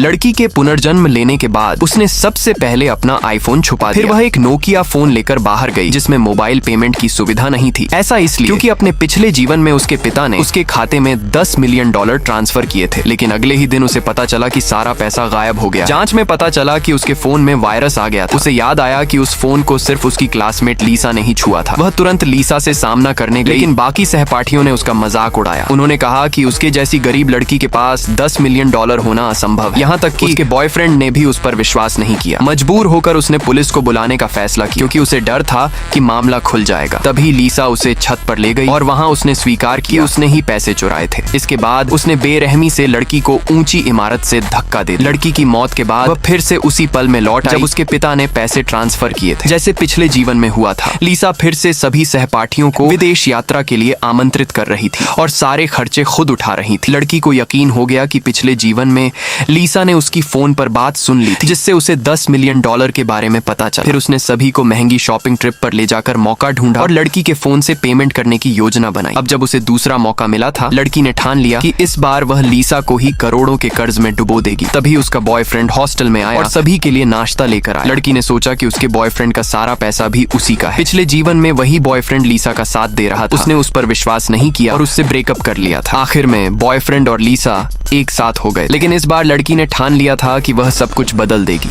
लड़की के पुनर्जन्म लेने के बाद उसने सबसे पहले अपना आईफोन छुपा दिया। फिर वह एक नोकिया फोन लेकर बाहर गई जिसमें मोबाइल पेमेंट की सुविधा नहीं थी। ऐसा इसलिए क्योंकि अपने पिछले जीवन में उसके पिता ने उसके खाते में $10 मिलियन ट्रांसफर किए थे, लेकिन अगले ही दिन उसे पता चला कि सारा पैसा गायब हो गया। जांच में पता चला कि उसके फोन में वायरस आ गया था। उसे याद आया कि उस फोन को सिर्फ उसकी क्लासमेट लीसा ने ही छुआ था। वह तुरंत लीसा से सामना करने गई, लेकिन बाकी सहपाठियों ने उसका मजाक उड़ाया। उन्होंने कहा कि उसके जैसी गरीब लड़की के पास $10 मिलियन होना असंभव है। यहाँ तक कि उसके बॉयफ्रेंड ने भी उस पर विश्वास नहीं किया। मजबूर होकर उसने पुलिस को बुलाने का फैसला किया क्योंकि उसे डर था कि मामला खुल जाएगा। तभी लीसा उसे छत पर ले गई और वहाँ उसने स्वीकार किया उसने ही पैसे चुराए थे। इसके बाद उसने बेरहमी से लड़की को ऊंची इमारत से धक्का दे दिया। लड़की की मौत के बाद वह फिर से उसी पल में लौट आई जब उसके पिता ने पैसे ट्रांसफर किए थे, जैसे पिछले जीवन में हुआ था। लीसा फिर से सभी सहपाठियों को विदेश यात्रा के लिए आमंत्रित कर रही थी और सारे खर्चे खुद उठा रही थी। लड़की को यकीन हो गया कि पिछले जीवन में लीसा ने उसकी फोन पर बात सुन ली थी, जिससे उसे $10 मिलियन के बारे में पता चला। फिर उसने सभी को महंगी शॉपिंग ट्रिप पर ले जाकर मौका ढूंढा और लड़की के फोन से पेमेंट करने की योजना बनाई। अब जब उसे दूसरा मौका मिला था, लड़की ने ठान लिया कि इस बार वह लीसा को ही करोड़ों के कर्ज में डुबो देगी। तभी उसका बॉयफ्रेंड हॉस्टल में आया और सभी के लिए नाश्ता लेकर आया। लड़की ने सोचा कि उसके बॉयफ्रेंड का सारा पैसा भी उसी का है। पिछले जीवन में वही बॉयफ्रेंड लीसा का साथ दे रहा था। उसने उस पर विश्वास नहीं किया और उससे ब्रेकअप कर लिया था। आखिर में बॉयफ्रेंड और लीसा एक साथ हो गए, लेकिन इस बार लड़की ने ठान लिया था कि वह सब कुछ बदल देगी।